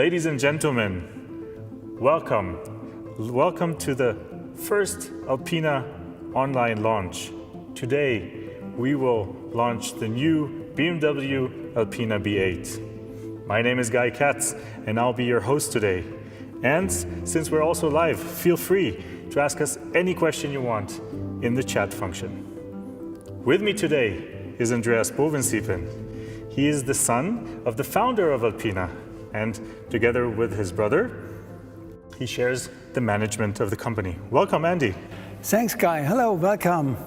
Ladies and gentlemen, welcome. Welcome to the first Alpina online launch. Today, we will launch the new BMW Alpina B8. My name is Guy Katz, and I'll be your host today. And since we're also live, feel free to ask us any question you want in the chat function. With me today is Andreas Bovensiepen. He is the son of the founder of Alpina, and together with his brother, he shares the management of the company. Welcome, Andy. Thanks, Guy. Hello, welcome.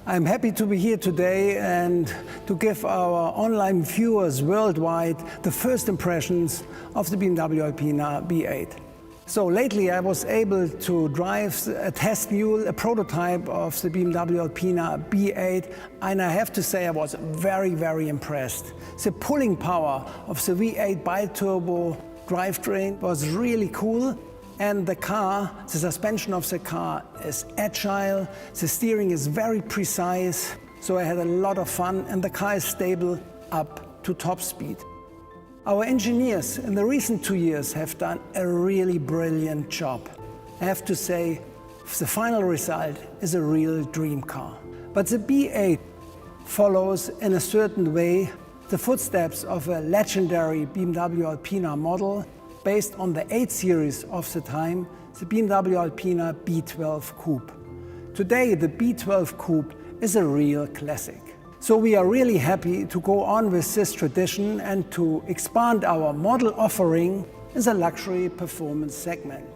I'm happy to be here today and to give our online viewers worldwide the first impressions of the BMW Alpina B8. So lately I was able to drive a test mule, a prototype of the BMW Alpina B8, and I have to say I was very, very impressed. The pulling power of the V8 bi-turbo drivetrain was really cool, and the suspension of the car is agile, the steering is very precise, so I had a lot of fun, and the car is stable up to top speed. Our engineers in the recent 2 years have done a really brilliant job. I have to say, the final result is a real dream car. But the B8 follows in a certain way the footsteps of a legendary BMW Alpina model based on the 8 series of the time, the BMW Alpina B12 Coupe. Today, the B12 Coupe is a real classic. So we are really happy to go on with this tradition and to expand our model offering in the luxury performance segment.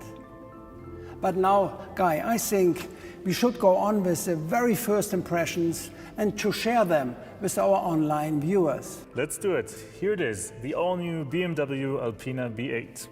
But now, Guy, I think we should go on with the very first impressions and to share them with our online viewers. Let's do it. Here it is, the all-new BMW Alpina B8.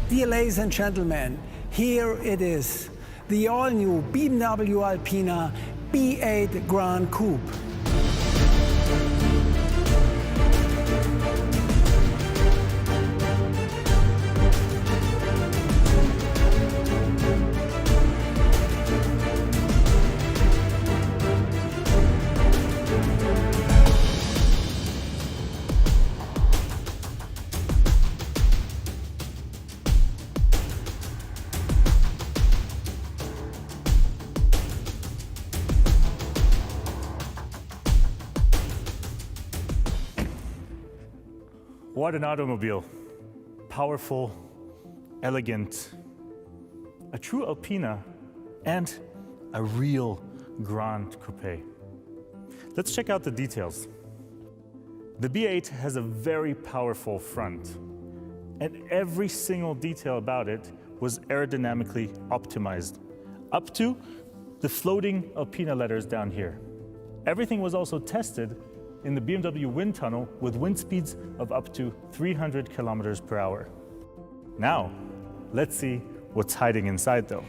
Dear ladies and gentlemen, here it is, the all-new BMW Alpina B8 Gran Coupe. What an automobile. Powerful, elegant, a true Alpina, and a real Gran Coupe. Let's check out the details. The B8 has a very powerful front, and every single detail about it was aerodynamically optimized, up to the floating Alpina letters down here. Everything was also tested in the BMW wind tunnel with wind speeds of up to 300 kilometers per hour. Now, let's see what's hiding inside though.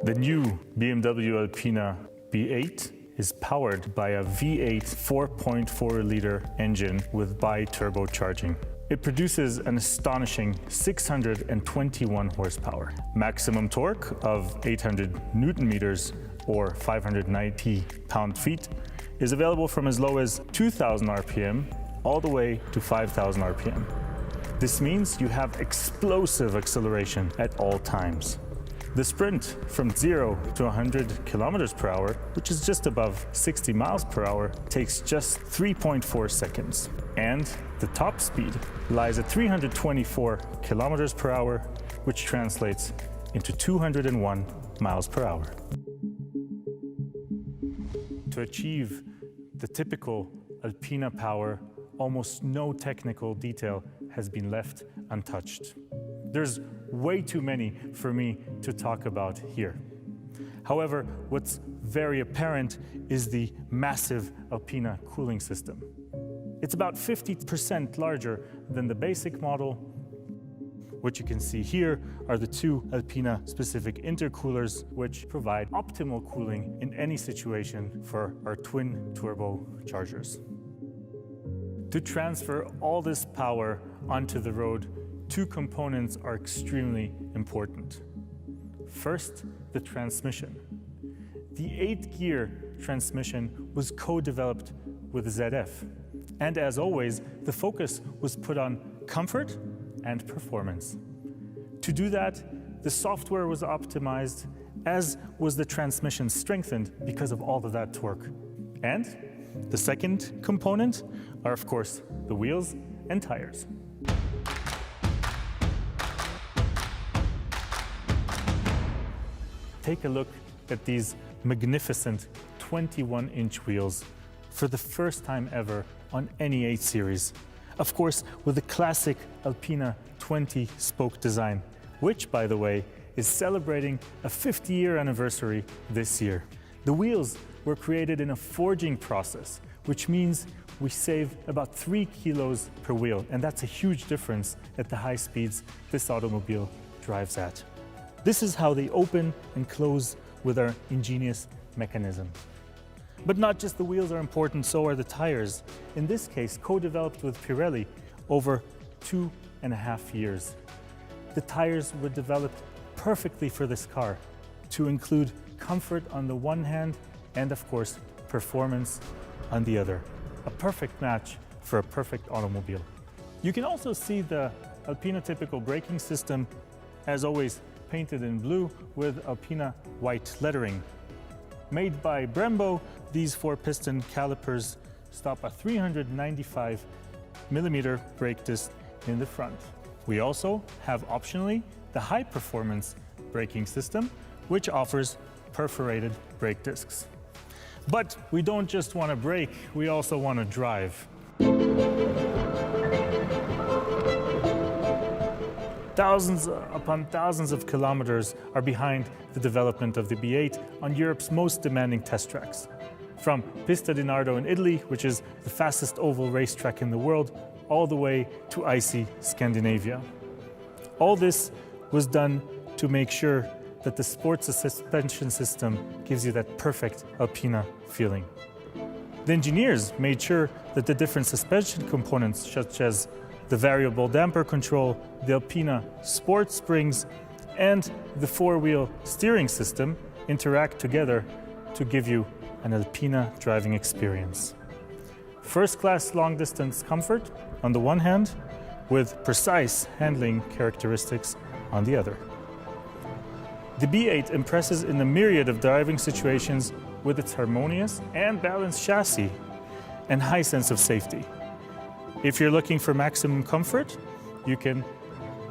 The new BMW Alpina B8 is powered by a V8 4.4-liter engine with bi-turbocharging. It produces an astonishing 621 horsepower, maximum torque of 800 Newton meters or 590 pound-feet is available from as low as 2,000 RPM all the way to 5,000 RPM. This means you have explosive acceleration at all times. The sprint from 0 to 100 kilometers per hour, which is just above 60 miles per hour, takes just 3.4 seconds. And the top speed lies at 324 kilometers per hour, which translates into 201 miles per hour. To achieve the typical Alpina power, almost no technical detail has been left untouched. There's way too many for me to talk about here. However, what's very apparent is the massive Alpina cooling system. It's about 50% larger than the basic model. What you can see here are the two Alpina-specific intercoolers, which provide optimal cooling in any situation for our twin turbo chargers. To transfer all this power onto the road, two components are extremely important. First, the transmission. The 8-gear transmission was co-developed with ZF. And as always, the focus was put on comfort and performance. To do that, the software was optimized, as was the transmission strengthened because of all of that torque. And the second component are, of course, the wheels and tires. Take a look at these magnificent 21-inch wheels for the first time ever on any 8 Series. Of course, with the classic Alpina 20-spoke design, which, by the way, is celebrating a 50-year anniversary this year. The wheels were created in a forging process, which means we save about 3 kilos per wheel, and that's a huge difference at the high speeds this automobile drives at. This is how they open and close with our ingenious mechanism. But not just the wheels are important, so are the tires. In this case, co-developed with Pirelli over 2.5 years. The tires were developed perfectly for this car to include comfort on the one hand and, of course, performance on the other. A perfect match for a perfect automobile. You can also see the Alpina typical braking system, as always, painted in blue with Alpina white lettering. Made by Brembo, these 4-piston calipers stop a 395 millimeter brake disc in the front. We also have optionally the high-performance braking system, which offers perforated brake discs. But we don't just want to brake, we also want to drive. Thousands upon thousands of kilometers are behind the development of the B8 on Europe's most demanding test tracks. From Pista di Nardo in Italy, which is the fastest oval racetrack in the world, all the way to icy Scandinavia. All this was done to make sure that the sports suspension system gives you that perfect Alpina feeling. The engineers made sure that the different suspension components, such as the variable damper control, the Alpina sport springs, and the 4-wheel steering system interact together to give you an Alpina driving experience. First-class long-distance comfort on the one hand, with precise handling characteristics on the other. The B8 impresses in a myriad of driving situations with its harmonious and balanced chassis and high sense of safety. If you're looking for maximum comfort, you can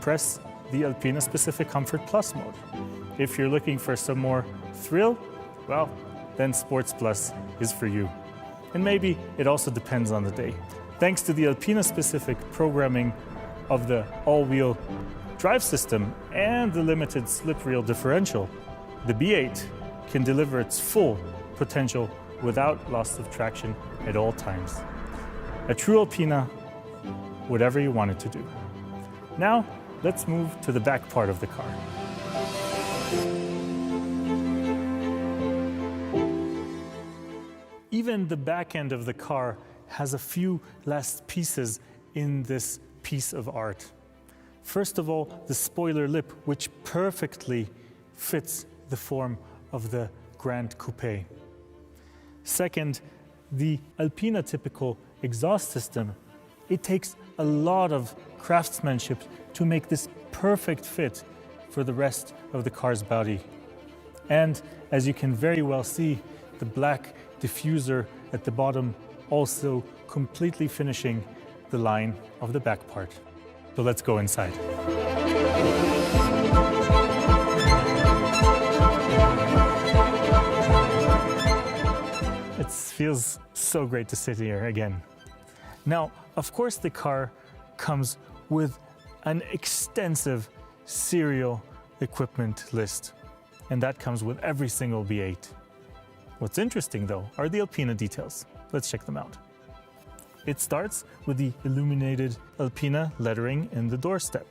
press the Alpina Specific Comfort Plus mode. If you're looking for some more thrill, well, then Sports Plus is for you. And maybe it also depends on the day. Thanks to the Alpina specific programming of the all-wheel drive system and the limited slip reel differential, the B8 can deliver its full potential without loss of traction at all times. A true Alpina, whatever you want it to do. Now, let's move to the back part of the car. Even the back end of the car has a few last pieces in this piece of art. First of all, the spoiler lip, which perfectly fits the form of the Gran Coupe. Second, the Alpina typical exhaust system. It takes a lot of craftsmanship to make this perfect fit for the rest of the car's body. And as you can very well see, the black diffuser at the bottom also completely finishing the line of the back part. So let's go inside. It feels so great to sit here again. Now, of course, the car comes with an extensive serial equipment list, and that comes with every single V8. What's interesting, though, are the Alpina details. Let's check them out. It starts with the illuminated Alpina lettering in the doorstep.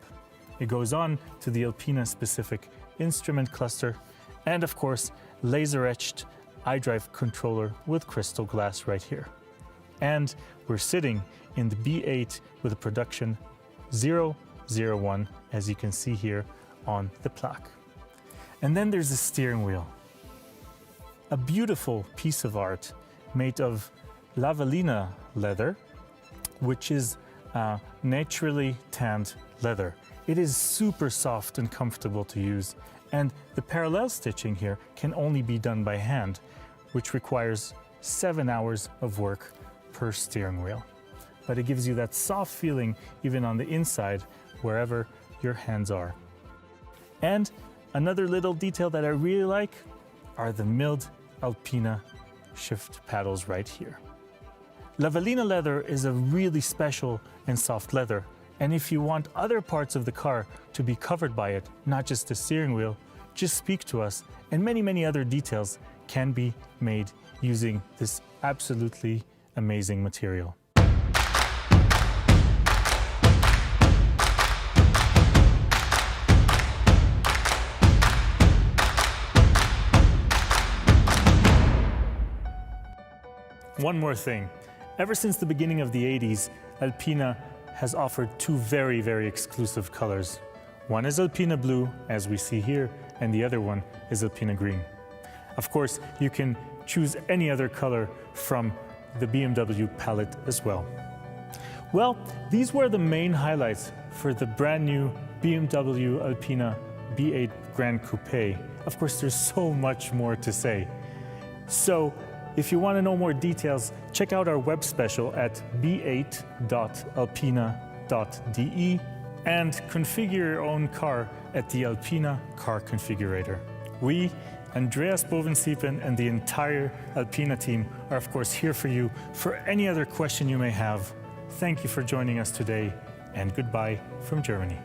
It goes on to the Alpina-specific instrument cluster, and of course, laser-etched iDrive controller with crystal glass right here. And we're sitting in the B8 with a production 001, as you can see here on the plaque. And then there's the steering wheel. A beautiful piece of art made of Lavallina leather, which is naturally tanned leather. It is super soft and comfortable to use, and the parallel stitching here can only be done by hand, which requires 7 hours of work per steering wheel. But it gives you that soft feeling even on the inside, wherever your hands are. And another little detail that I really like are the milled Alpina shift paddles right here. Lavallina leather is a really special and soft leather, and if you want other parts of the car to be covered by it, not just the steering wheel, just speak to us, and many other details can be made using this absolutely amazing material. One more thing. Ever since the beginning of the 80s, Alpina has offered two very exclusive colors. One is Alpina blue, as we see here, and the other one is Alpina green. Of course, you can choose any other color from the BMW palette as well. Well, these were the main highlights for the brand new BMW Alpina B8 Gran Coupe. Of course, there's so much more to say. So, if you want to know more details, check out our web special at b8.alpina.de and configure your own car at the Alpina Car Configurator. We, Andreas Bovensiepen, and the entire Alpina team are of course here for you for any other question you may have. Thank you for joining us today, and goodbye from Germany.